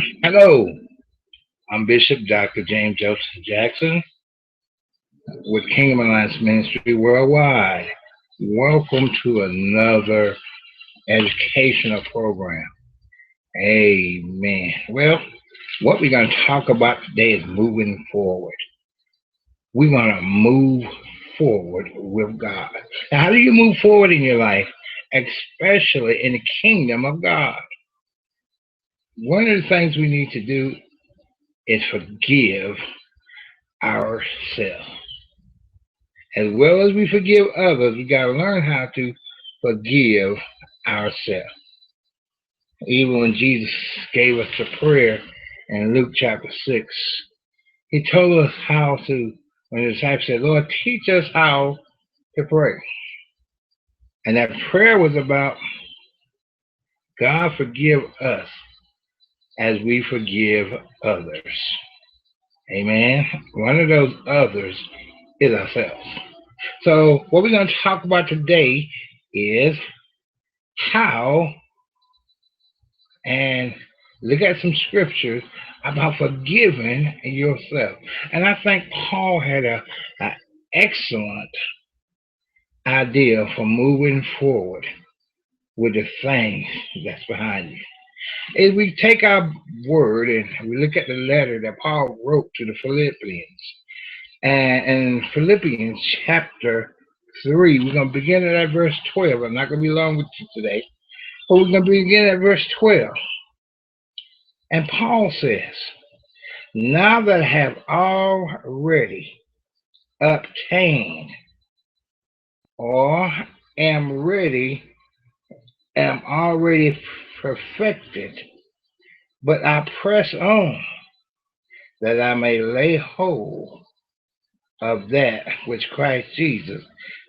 Hello, I'm Bishop Dr. James Joseph Jackson with Kingdom Alliance Ministry Worldwide. Welcome to another educational program. Amen. Well, what we're going to talk about today is moving forward. We're going to move forward with God. Now, how do you move forward in your life, especially in the kingdom of God? One of the things we need to do is forgive ourselves. As well as we forgive others, we got to learn how to forgive ourselves. Even when Jesus gave us the prayer in Luke chapter 6, he told us how to, when the disciples said, Lord, teach us how to pray. And that prayer was about God forgive us as we forgive others. Amen. One of those others is ourselves. So what we're going to talk about today is how and look at some scriptures about forgiving yourself. And I think Paul had an excellent idea for moving forward with the things that's behind you. If we take our word and we look at the letter that Paul wrote to the Philippians, and in Philippians chapter 3, we're going to begin at verse 12. I'm not going to be long with you today, but we're going to begin at verse 12. And Paul says, now that I have already obtained or am already perfected, but I press on that I may lay hold of that which Christ Jesus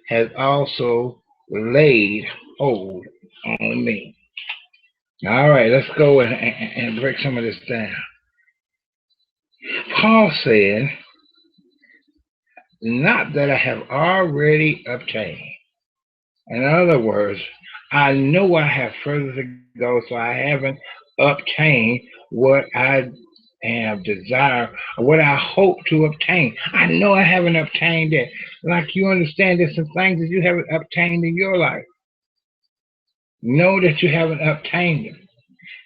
has also laid hold on me. All right, let's go and break some of this down. Paul said, not that I have already obtained. In other words, I know I have further to go, so I haven't obtained what I have desired or what I hope to obtain. I know I haven't obtained it. Like you understand, there's some things that you haven't obtained in your life. Know that you haven't obtained them.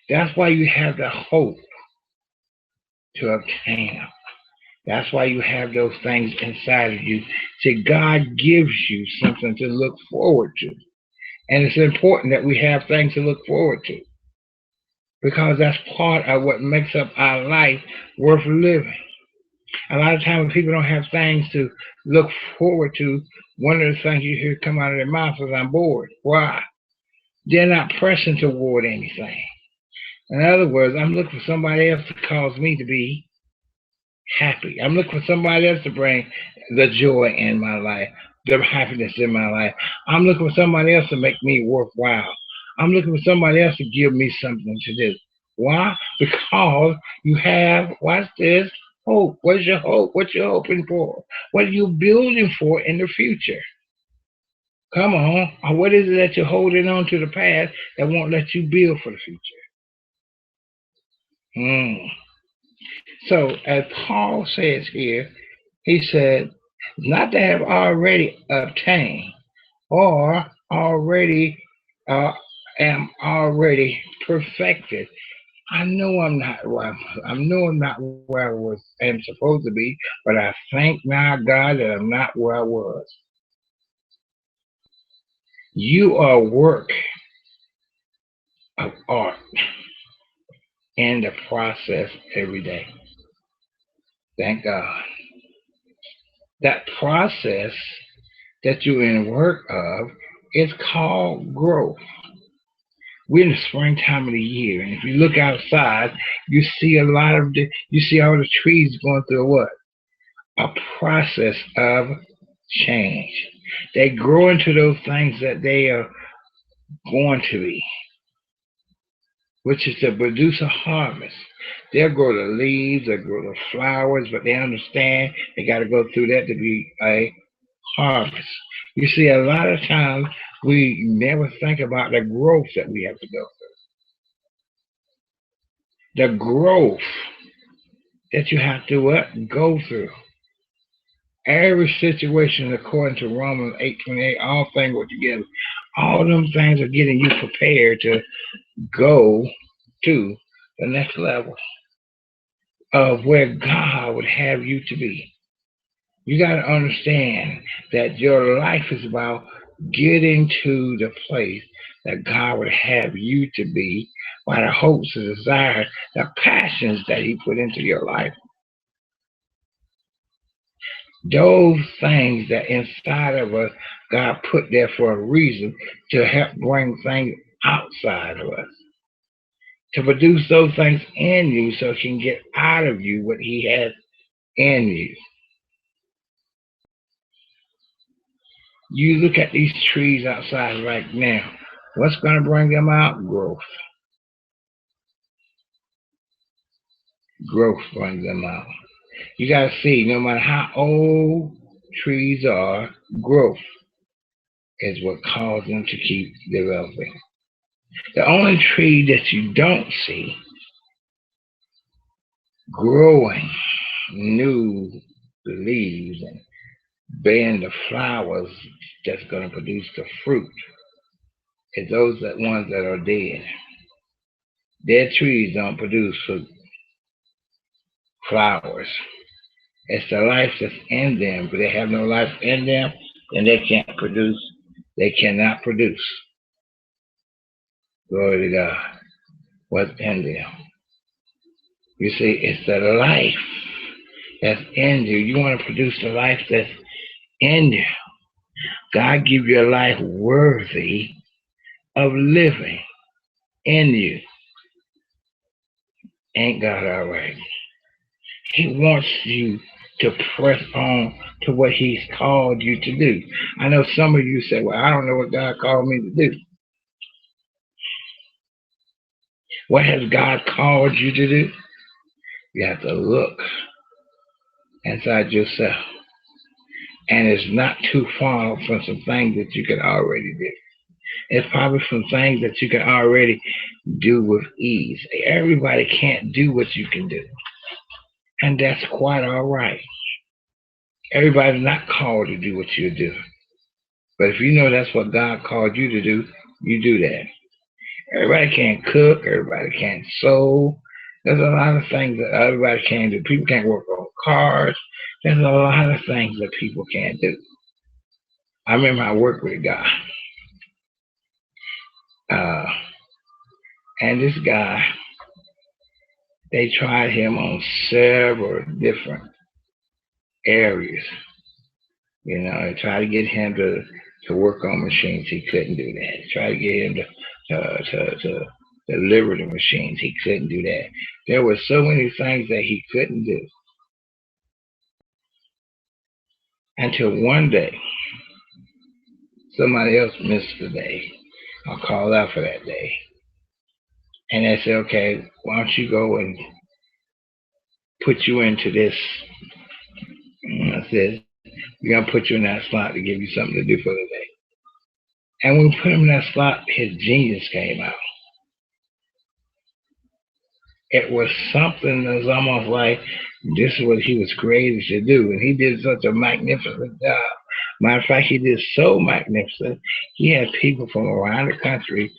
That's why you have the hope to obtain them. That's why you have those things inside of you. See, God gives you something to look forward to. And it's important that we have things to look forward to, because that's part of what makes up our life worth living. A lot of times when people don't have things to look forward to, one of the things you hear come out of their mouth is, I'm bored. Why? They're not pressing toward anything. In other words, I'm looking for somebody else to cause me to be happy. I'm looking for somebody else to bring the joy in my life, the happiness in my life. I'm looking for somebody else to make me worthwhile. I'm looking for somebody else to give me something to do. Why? Because you have, watch this, hope. What's your hope? What you hoping for? What are you building for in the future? Come on. Or what is it that you're holding on to the past that won't let you build for the future? So, as Paul says here, he said, not to have already obtained or already am already perfected. I know I'm not where I'm not where am supposed to be, but I thank now God that I'm not where I was. You are a work of art in the process every day. Thank God. That process that you're in work of is called growth. We're in the springtime of the year, and if you look outside, you see you see all the trees going through what? A process of change. They grow into those things that they are going to be, which is to produce a harvest. They'll grow the leaves, they'll grow the flowers, but they understand they got to go through that to be a harvest. You see, a lot of times we never think about the growth that we have to go The growth that you have to what? Go through. Every situation, according to Romans 8:28, all things work together. All them things are getting you prepared to go to the next level of where God would have you to be. You got to understand that your life is about getting to the place that God would have you to be by the hopes, the desires, the passions that He put into your life. Those things that inside of us, God put there for a reason to help bring things outside of us, to produce those things in you so He can get out of you what He has in you. You look at these trees outside right now. What's going to bring them out? Growth. Growth brings them out. You got to see, no matter how old trees are, growth is what causes them to keep developing. The only tree that you don't see growing new leaves and bearing the flowers that's going to produce the fruit is those ones that are dead. Dead trees don't produce fruit, flowers. It's the life that's in them. But they have no life in them, then they can't produce. They cannot produce. Glory to God. What's in them? You see, it's the life that's in you. You want to produce the life that's in you. God give you a life worthy of living in you. Ain't God all right? He wants you to press on to what He's called you to do. I know some of you say, well, I don't know what God called me to do. What has God called you to do? You have to look inside yourself. And it's not too far from some things that you can already do. It's probably some things that you can already do with ease. Everybody can't do what you can do. And that's quite all right. Everybody's not called to do what you do. But if you know that's what God called you to do, you do that. Everybody can't cook. Everybody can't sew. There's a lot of things that everybody can do. People can't work on cars. There's a lot of things that people can't do. I remember I worked with a guy. And this guy, they tried him on several different areas. You know, they tried to get him to work on machines. He couldn't do that. They tried to get him to deliver the machines. He couldn't do that. There were so many things that he couldn't do. Until one day, somebody else missed the day or called out for that day. And they said, okay, why don't you go and put you into this? And I said, we're going to put you in that slot to give you something to do for the day. And when we put him in that slot, his genius came out. It was something that was almost like this is what he was created to do. And he did such a magnificent job. Matter of fact, he did so magnificent, he had people from around the country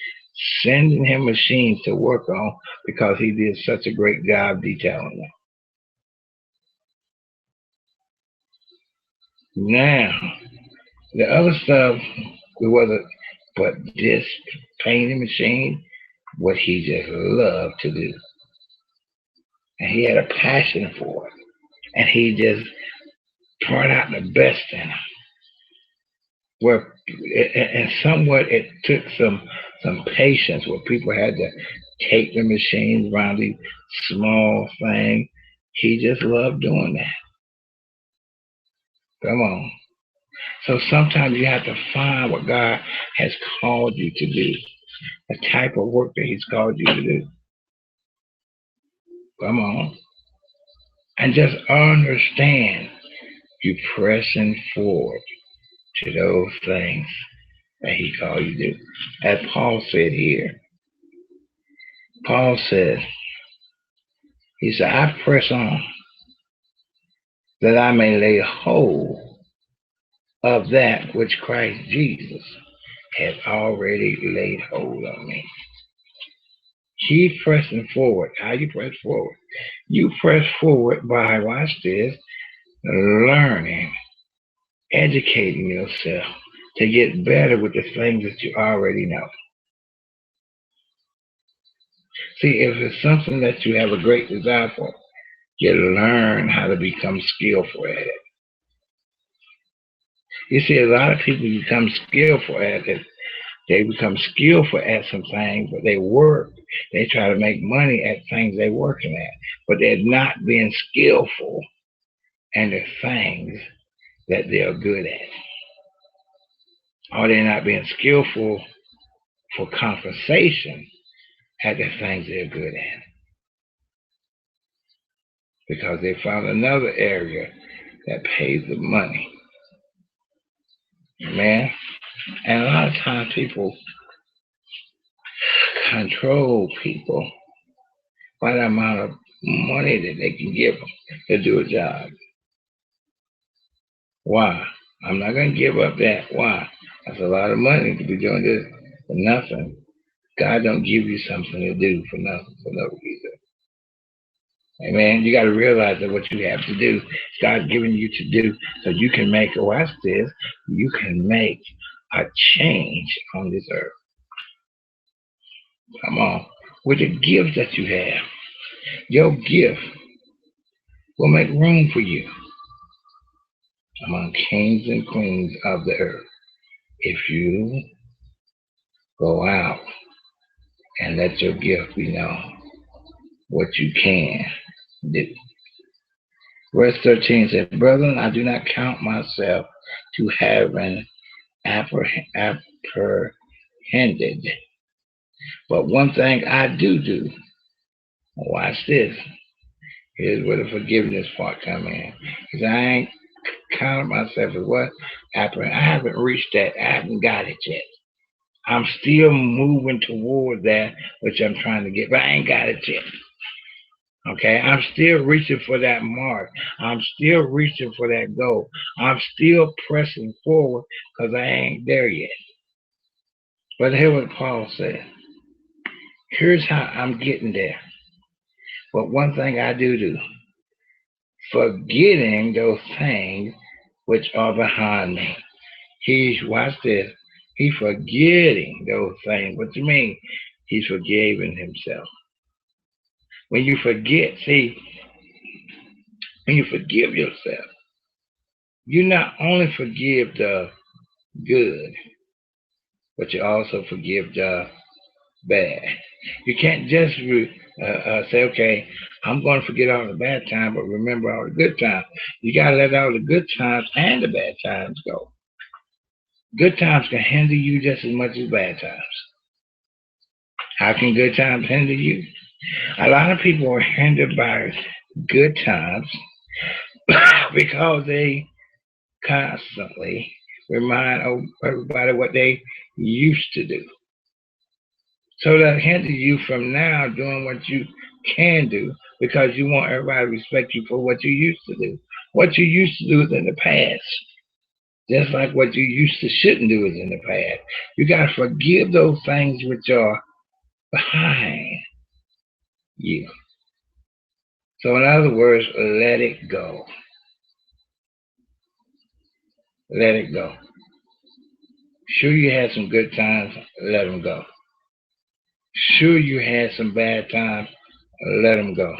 sending him machines to work on because he did such a great job detailing them. Now, the other stuff, it wasn't, but this painting machine, what he just loved to do. And he had a passion for it. And he just brought out the best in him. Where, and somewhat it took some patience where people had to take the machines around these small things. He just loved doing that. Come on. So sometimes you have to find what God has called you to do, the type of work that He's called you to do. Come on. And just understand you pressing forward to those things that He called you to do. As Paul said here, Paul said, He said, I press on that I may lay hold of that which Christ Jesus has already laid hold of me. Keep pressing forward. How you press forward? You press forward by, watch this, learning, educating yourself to get better with the things that you already know. See, if it's something that you have a great desire for, you learn how to become skillful at it. You see, a lot of people become skillful at it. They become skillful at some things, but they work. They try to make money at things they're working at, but they're not being skillful in the things that they're good at. Or they're not being skillful for compensation at the things they're good at. Because they found another area that pays the money. Man. And a lot of times people control people by the amount of money that they can give them to do a job. Why? I'm not going to give up that. Why? That's a lot of money to be doing this for nothing. God don't give you something to do for nothing, for no reason. Amen. You got to realize that what you have to do, God's giving you to do, so you can make, watch this, you can make a change on this earth. Come on. With the gifts that you have, your gift will make room for you among kings and queens of the earth. If you go out and let your gift be known, what you can do. Verse 13 said, Brethren, I do not count myself to have apprehended, but one thing I do. Watch this. Here's where the forgiveness part come in. Because I ain't counted myself as what? I haven't reached that. I haven't got it yet. I'm still moving toward that which I'm trying to get, but I ain't got it yet. Okay, I'm still reaching for that mark. I'm still reaching for that goal. I'm still pressing forward because I ain't there yet. But here's what Paul said. Here's how I'm getting there. But one thing I do, forgetting those things which are behind me. Watch this, he's forgetting those things. What do you mean? He's forgiving himself. When you forget, see, when you forgive yourself, you not only forgive the good, but you also forgive the bad. You can't just say, okay, I'm going to forget all the bad times, but remember all the good times. You got to let all the good times and the bad times go. Good times can hinder you just as much as bad times. How can good times hinder you? A lot of people are hindered by good times because they constantly remind everybody what they used to do. So that hinders you from now doing what you can do because you want everybody to respect you for what you used to do. What you used to do is in the past. Just like what you used to shouldn't do is in the past. You got to forgive those things which are behind you. So in other words, let it go. Let it go. Sure, you had some good times, let them go. Sure, you had some bad times, let them go.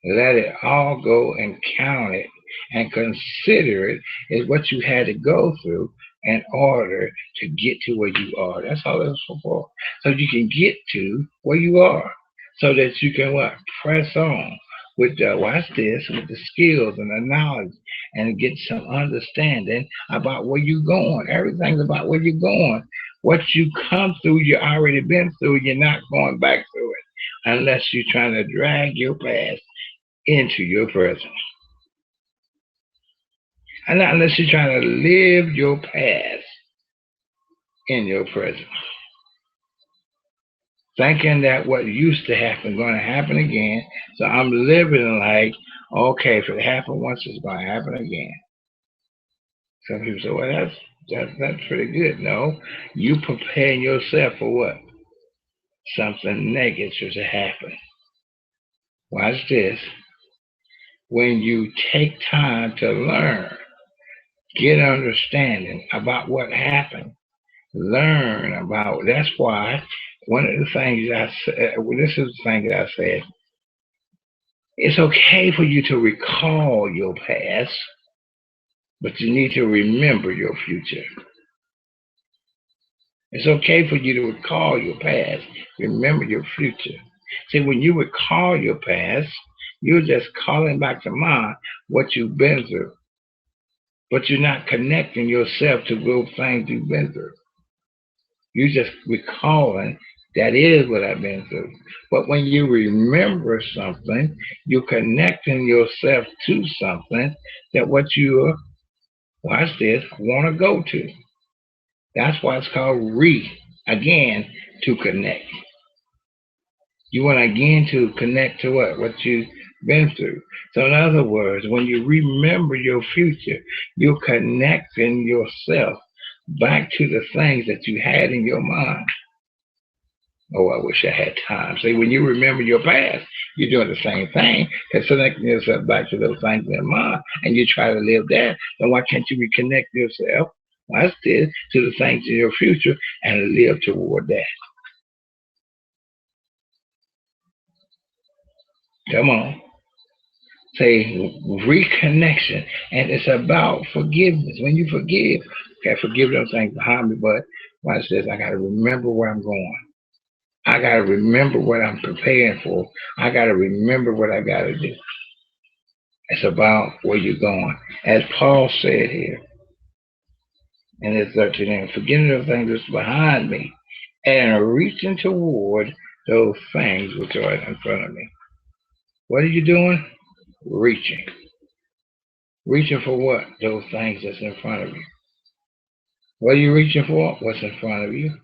Let it all go and count it and consider it as what you had to go through in order to get to where you are. That's all it's for. So you can get to where you are. So that you can what? Press on with the, watch this, with the skills and the knowledge and get some understanding about where you're going. Everything's about where you're going. What you come through, you already been through. You're not going back through it unless you're trying to drag your past into your present. And not unless you're trying to live your past in your present. thinking that what used to happen going to happen again. So I'm living like, okay, if it happened once, it's going to happen again. Some people say, well, that's pretty good. No, you preparing yourself for what? Something negative to happen. Watch this. When you take time to learn, get understanding about what happened, learn about. That's why one of the things I said. Well, this is the thing that I said. It's okay for you to recall your past, but you need to remember your future. It's okay for you to recall your past, remember your future. See, when you recall your past, you're just calling back to mind what you've been through, but you're not connecting yourself to those things you've been through. You're just recalling that is what I've been through. But when you remember something, you're connecting yourself to something that what you, watch this, want to go to. That's why it's called again, to connect. You want again to connect to what? What you've been through. So in other words, when you remember your future, you're connecting yourself back to the things that you had in your mind. Oh, I wish I had time. See, when you remember your past, you're doing the same thing. Because connecting yourself back to those things in your mind, and you try to live there, then why can't you reconnect yourself, watch this, to the things in your future and live toward that? Come on. Say reconnection. And it's about forgiveness. When you forgive, okay, forgive those things behind me, but watch this, I got to remember where I'm going. I got to remember what I'm preparing for. I got to remember what I got to do. It's about where you're going. As Paul said here in his 13, forgetting the things that's behind me and reaching toward those things which are in front of me. What are you doing? Reaching. Reaching for what? Those things that's in front of you. What are you reaching for? What's in front of you?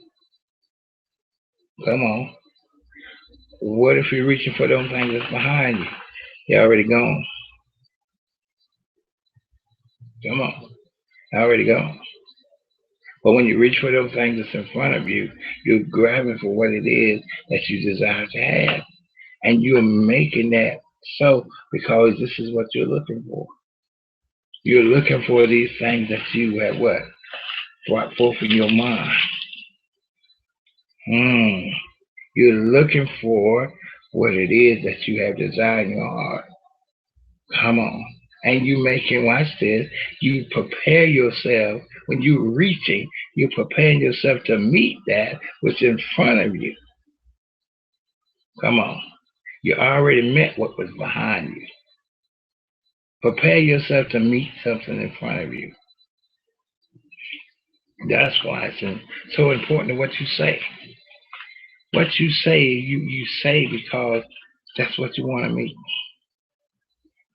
Come on. What if you're reaching for those things that's behind you? They're already gone. Come on. Already gone. But when you reach for those things that's in front of you, you're grabbing for what it is that you desire to have. And you're making that so because this is what you're looking for. You're looking for these things that you have what? Brought forth in your mind. You're looking for what it is that you have desired in your heart. Come on. And you making, watch this, you prepare yourself, when you're reaching, you're preparing yourself to meet that which is in front of you. Come on. You already met what was behind you. Prepare yourself to meet something in front of you. That's why it's so important what you say. What you say, you say because that's what you want to meet.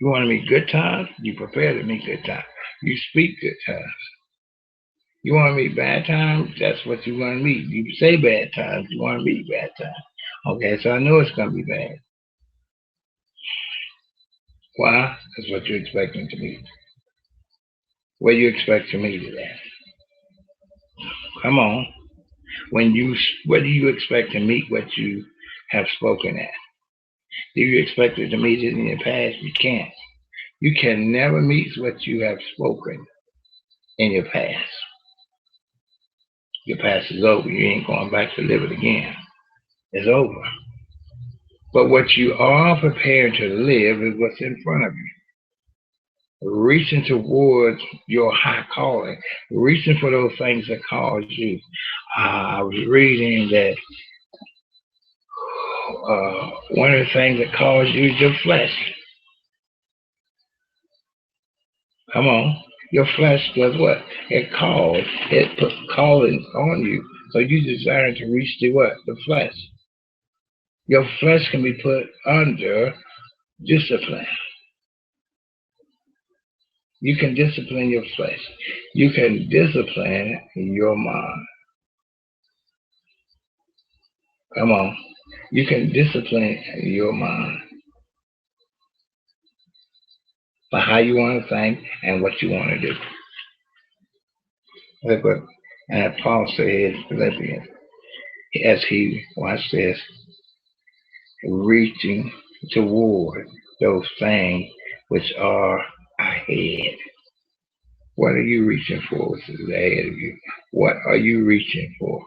You want to meet good times, you prepare to meet good times. You speak good times. You want to meet bad times, that's what you want to meet. You say bad times, you want to meet bad times. Okay, so I know it's going to be bad. Why? That's what you're expecting to meet. Where you expect to meet it at? Come on. What do you expect to meet what you have spoken at? Do you expect it to meet it in your past? You can't. You can never meet what you have spoken in your past. Your past is over. You ain't going back to live it again. It's over. But what you are prepared to live is what's in front of you. Reaching towards your high calling, reaching for those things that cause you. I was reading that one of the things that cause you is your flesh. Come on. Your flesh does what? It calls. It puts callings on you. So you desire to reach the what? The flesh. Your flesh can be put under discipline. You can discipline your flesh. You can discipline your mind. Come on. You can discipline your mind for how you want to think and what you want to do. Look what and Paul said in Philippians as he, watch this, reaching toward those things which are ahead. What are you reaching for, which is ahead of you? What are you reaching for?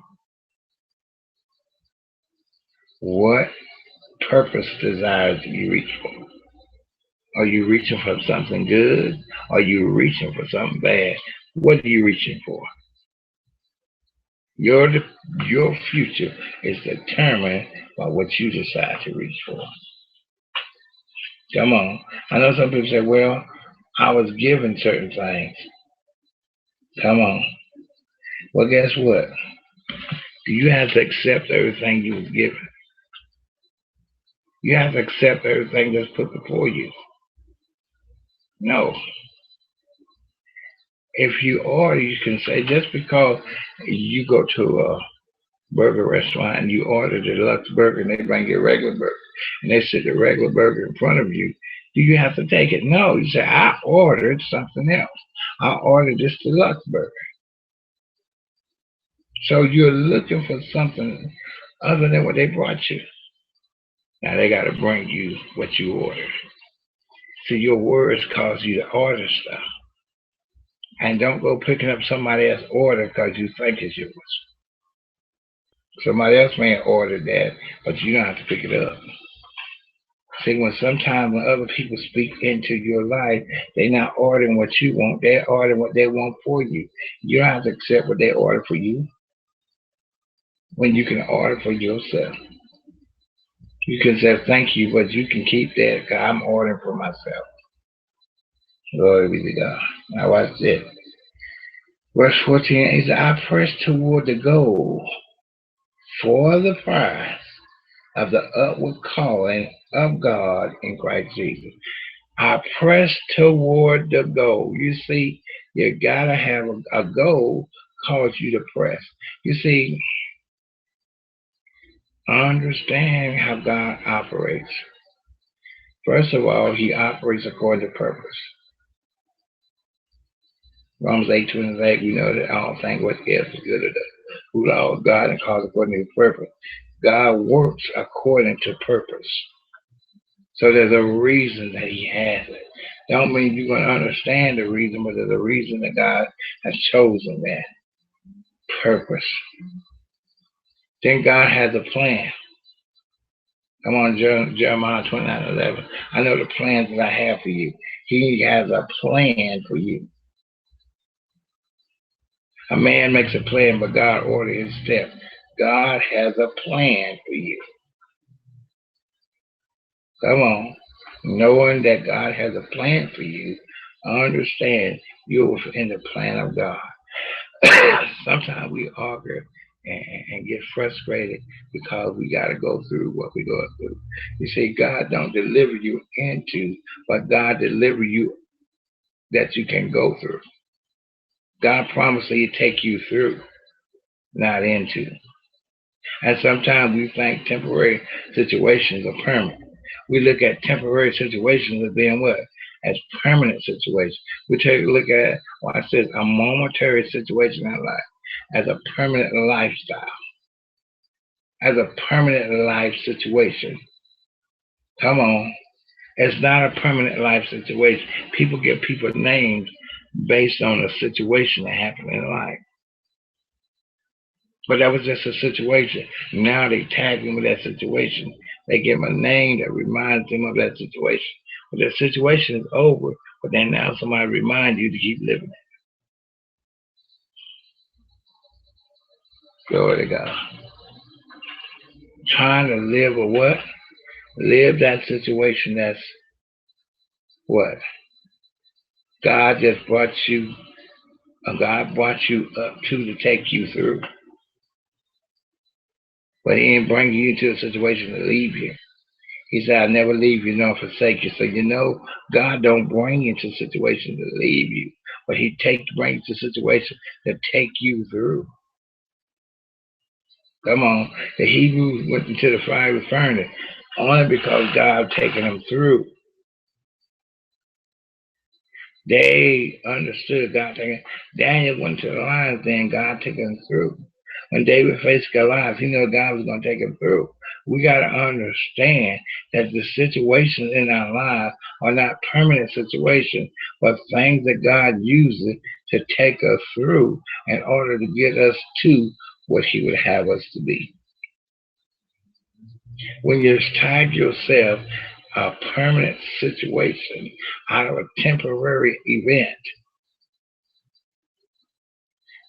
What purpose desires do you reach for? Are you reaching for something good? Are you reaching for something bad? What are you reaching for? Your your future is determined by what you decide to reach for. Come on. I know some people say, well, I was given certain things. Come on. Well, guess what? You have to accept everything you was given. You have to accept everything that's put before you. No. If you order, you can say just because you go to a burger restaurant and you order the deluxe burger and they bring you a regular burger and they sit the regular burger in front of you, do you have to take it? No. You say, I ordered something else. I ordered this deluxe burger. So you're looking for something other than what they brought you. Now they got to bring you what you ordered. See, your words cause you to order stuff. And don't go picking up somebody else's order because you think it's yours. Somebody else may have ordered that, but you don't have to pick it up. See, sometimes when other people speak into your life, they're not ordering what you want. They're ordering what they want for you. You don't have to accept what they order for you when you can order for yourself. You can say thank you, but you can keep that because I'm ordering for myself. Glory be to God. Now watch this. Verse 14 is I press toward the goal for the prize of the upward calling of God in Christ Jesus. I press toward the goal. You see, you gotta have a goal cause you to press. You see, understand how God operates. First of all, he operates according to purpose. Romans 8:28, we know that all things what is good of the who law of God and calls according to his purpose. God works according to purpose. So there's a reason that he has it. Don't mean you're going to understand the reason, but there's a reason that God has chosen that purpose. Then God has a plan. Come on, Jeremiah 29:11. I know the plans that I have for you. He has a plan for you. A man makes a plan, but God orders his steps. God has a plan for you. Come on. Knowing that God has a plan for you, understand you're in the plan of God. Sometimes we argue and get frustrated because we got to go through what we go through. You see, God don't deliver you into, but God deliver you that you can go through. God promised He'd take you through, not into. And sometimes we think temporary situations are permanent. We look at temporary situations as being what? As permanent situations. We take a look at, watch this, a momentary situation in life as a permanent lifestyle, as a permanent life situation. Come on. It's not a permanent life situation. People give people names based on a situation that happened in life. But that was just a situation. Now they tag him with that situation. They give him a name that reminds them of that situation. But the situation is over, but then now somebody reminds you to keep living it. Glory to God. Trying to live a what? Live that situation that's what? God just brought you, God brought you up to take you through. But He didn't bring you into a situation to leave you. He said, I'll never leave you nor forsake you. So you know, God don't bring you into a situation to leave you, but He brings you to a situation to take you through. Come on. The Hebrews went into the fiery furnace only because God taken them through. They understood God taking. Daniel went to the lions, then God taking him through. When David faced Goliath, he knew God was going to take him through. We got to understand that the situations in our lives are not permanent situations, but things that God uses to take us through in order to get us to what He would have us to be. When you've tied yourself a permanent situation out of a temporary event,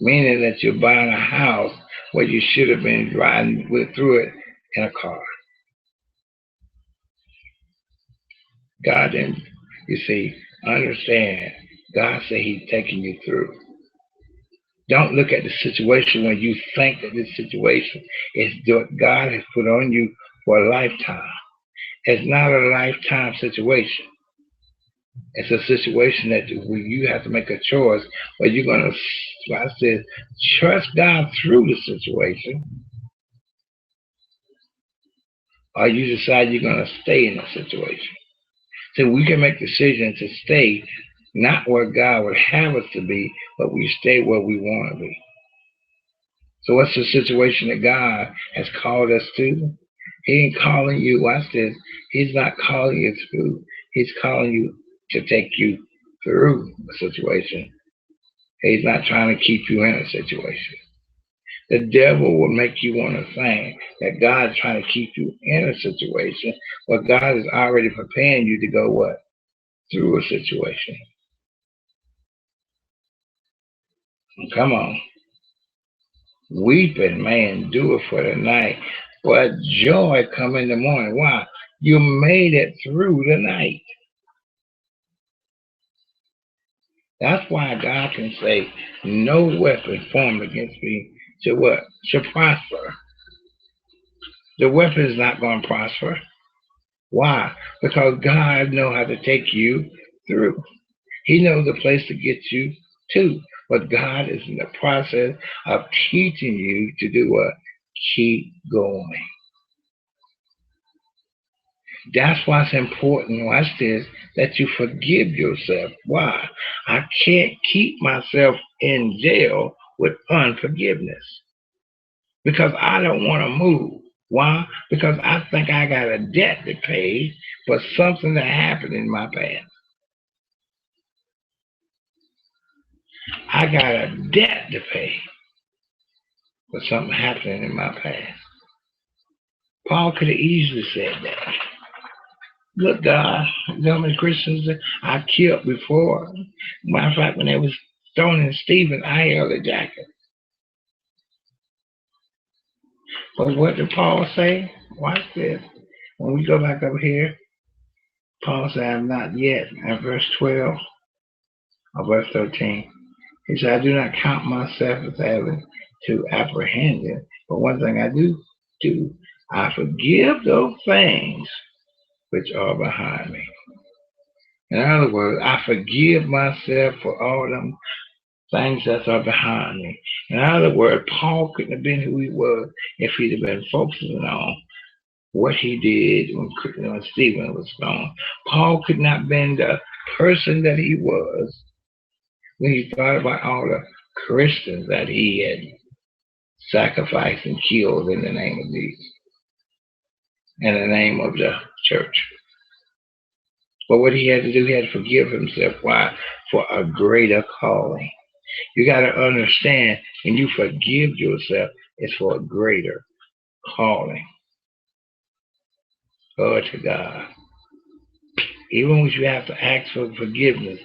meaning that you're buying a house where you should have been driving through it in a car. God didn't, you see, understand. God said He's taking you through. Don't look at the situation when you think that this situation is what God has put on you for a lifetime. It's not a lifetime situation. It's a situation that you have to make a choice where you're going to, I said, trust God through the situation, or you decide you're going to stay in the situation. So we can make decisions to stay not where God would have us to be, but we stay where we want to be. So what's the situation that God has called us to? He ain't calling you, watch this, He's not calling you through. He's calling you to take you through a situation. He's not trying to keep you in a situation. The devil will make you want to think that God's trying to keep you in a situation, but God is already preparing you to go what? Through a situation. Come on. Weeping may endure for the night, but joy come in the morning. Why? You made it through the night. That's why God can say, no weapon formed against me to what? To prosper. The weapon is not going to prosper. Why? Because God knows how to take you through. He knows the place to get you to. But God is in the process of teaching you to do what? Keep going. That's why it's important, watch this, that you forgive yourself. Why? I can't keep myself in jail with unforgiveness because I don't want to move. Why? Because I think I got a debt to pay for something that happened in my past. I got a debt to pay for something happening in my past. Paul could have easily said that. Look, God, you know how many Christians I killed before? Matter of fact, when they was stoning Stephen, I held a jacket. But what did Paul say? Watch this. When we go back up here, Paul said, I'm not yet. In verse 12 or verse 13, he said, I do not count myself as having to apprehend it. But one thing I do, I forgive those things which are behind me. In other words, I forgive myself for all them things that are behind me. In other words, Paul couldn't have been who he was if he'd have been focusing on what he did when Stephen was stoned. Paul could not have been the person that he was when he thought about all the Christians that he had sacrificed and killed in the name of Jesus, in the name of the church. But what he had to do, he had to forgive himself. Why? For a greater calling. You got to understand, when you forgive yourself, it's for a greater calling. Glory to God. Even when you have to ask for forgiveness,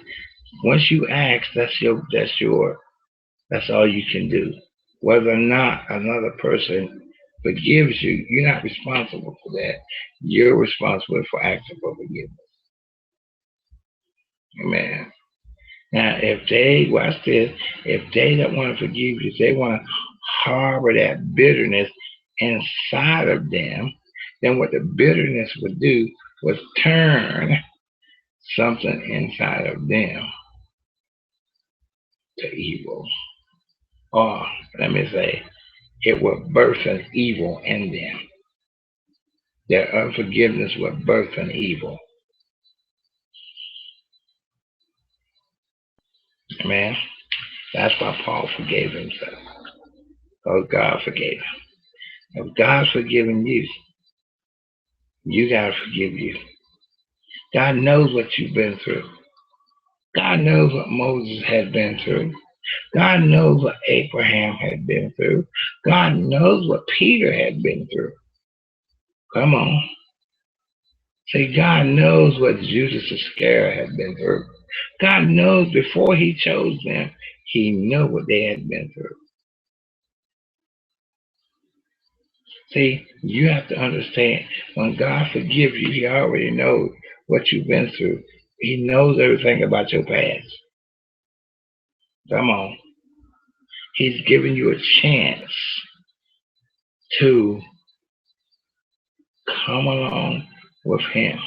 once you ask, that's all you can do. Whether or not another person forgives you, you're not responsible for that. You're responsible for asking for forgiveness. Amen. Now, if they, watch this, if they don't want to forgive you, if they want to harbor that bitterness inside of them, then what the bitterness would do was turn something inside of them to evil. Or, let me say, It will birth an evil in them. Their unforgiveness will birth an evil. Amen. That's why Paul forgave himself. Because God forgave him. If God's forgiven you, you gotta forgive you. God knows what you've been through. God knows what Moses had been through. God knows what Abraham had been through. God knows what Peter had been through. Come on. See, God knows what Judas Iscariot had been through. God knows before he chose them, he knew what they had been through. See, you have to understand when God forgives you, he already knows what you've been through. He knows everything about your past. Come on. He's giving you a chance to come along with him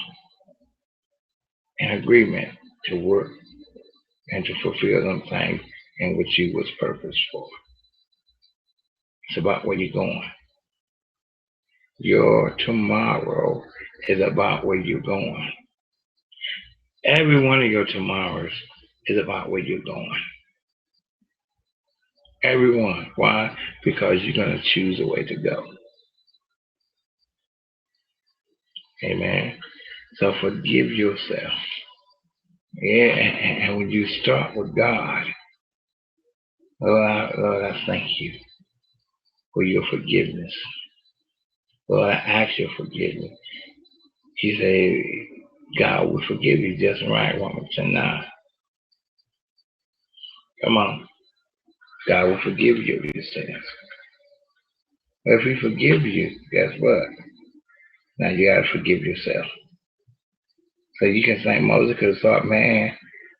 in agreement to work and to fulfill them things in which you was purposed for. It's about where you're going. Your tomorrow is about where you're going. Every one of your tomorrows is about where you're going. Everyone. Why? Because you're going to choose a way to go. Amen. So forgive yourself. Yeah, and when you start with God, Lord, I thank you for your forgiveness. Lord, I ask your forgiveness. He said, God will forgive you just right. Romans 10:9. Come on. God will forgive you of your sins. If he forgives you, guess what? Now you got to forgive yourself. So you can say Moses could have thought, man,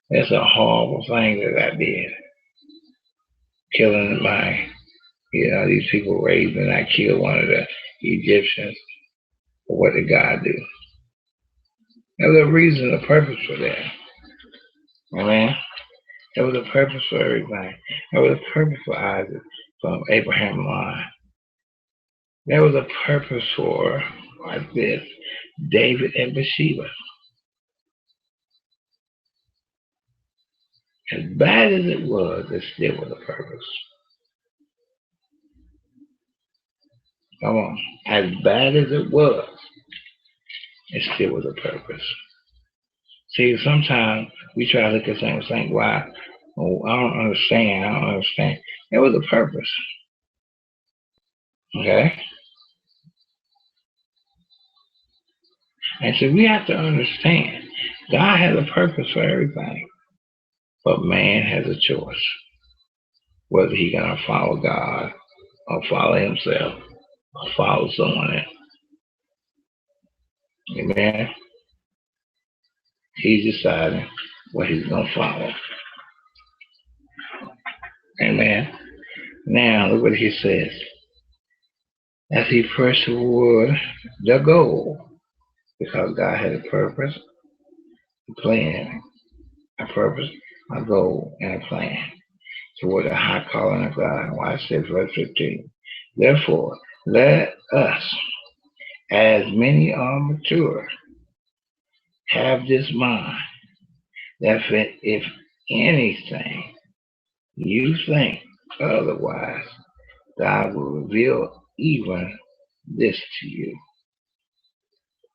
that's a horrible thing that I did. Killing these people raised and I killed one of the Egyptians. But what did God do? There was a reason, a purpose for that. Amen. There was a purpose for everything. There was a purpose for Isaac from Abraham's line. There was a purpose for, like this, David and Bathsheba. As bad as it was, it still was a purpose. Come on. As bad as it was, it still was a purpose. See, sometimes we try to look at things and think, why? Oh, I don't understand. There was a purpose. Okay? And so we have to understand God has a purpose for everything. But man has a choice. Whether he's gonna follow God or follow himself or follow someone else. Amen. He's deciding what he's gonna follow. Amen. Now look what he says. As he pressed toward the goal, because God had a purpose, a plan, a purpose, a goal, and a plan toward the high calling of God. Watch this, verse 15. Therefore, let us, as many are mature, have this mind, that if anything you think otherwise, God will reveal even this to you.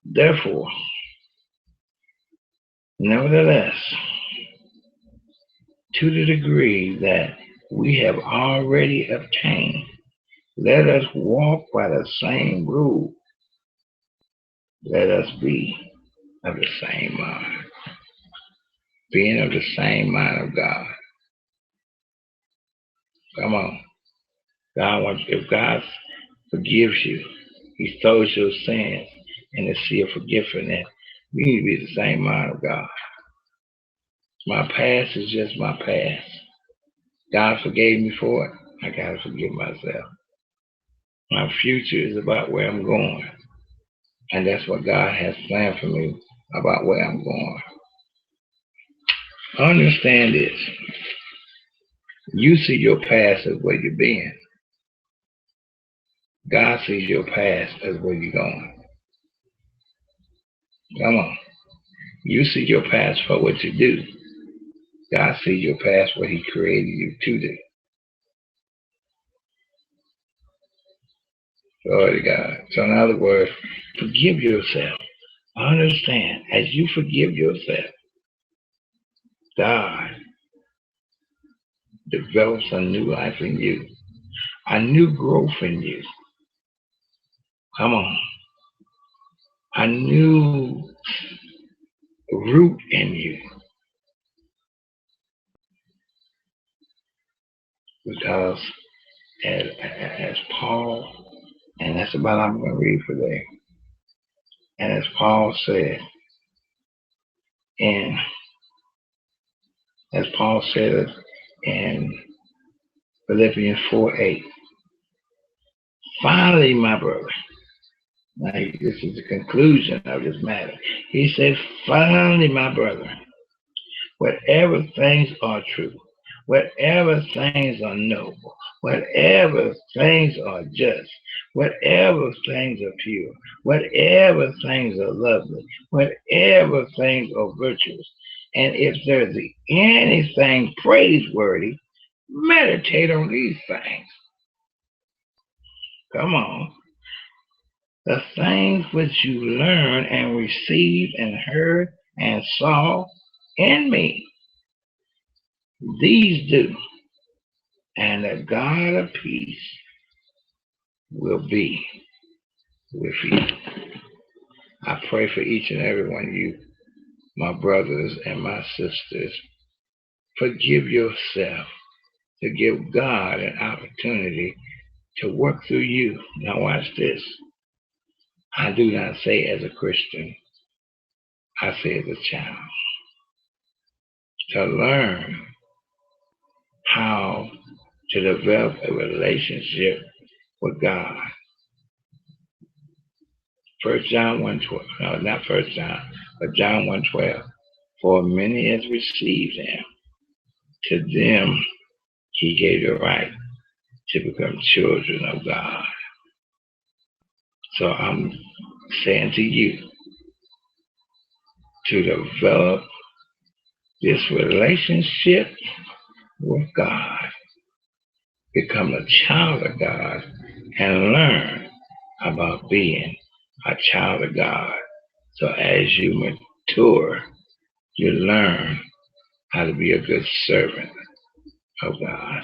Therefore, nevertheless, to the degree that we have already obtained, let us walk by the same rule. Let us be of the same mind. Being of the same mind of God. Come on. If God forgives you, he throws your sins in the sea of forgiveness. We need to be the same mind of God. My past is just my past. God forgave me for it. I gotta forgive myself. My future is about where I'm going. And that's what God has planned for me about where I'm going. Understand this. You see your past as where you've been. God sees your past as where you're going. Come on. You see your past for what you do. God sees your past what he created you to do. Glory to God. So in other words, forgive yourself. Understand, as you forgive yourself, God develops a new life in you, a new growth in you. Come on. A new root in you. Because as Paul, and that's about all I'm going to read for today. And as Paul said, and as Paul said in Philippians 4:8, finally, my brother, now this is the conclusion of this matter. He said, finally, my brother, whatever things are true, whatever things are noble, whatever things are just, whatever things are pure, whatever things are lovely, whatever things are virtuous, and if there's anything praiseworthy, meditate on these things. Come on. The things which you learned and received and heard and saw in me, these do, and the God of peace will be with you. I pray for each and every one of you, my brothers and my sisters. Forgive yourself to give God an opportunity to work through you. Now watch this. I do not say as a Christian, I say as a child. To learn how to develop a relationship with God. First John 1:12, no, not First John, but John 1:12. For many as received him, to them he gave the right to become children of God. So I'm saying to you to develop this relationship with God, become a child of God, and learn about being a child of God. So as you mature, you learn how to be a good servant of God.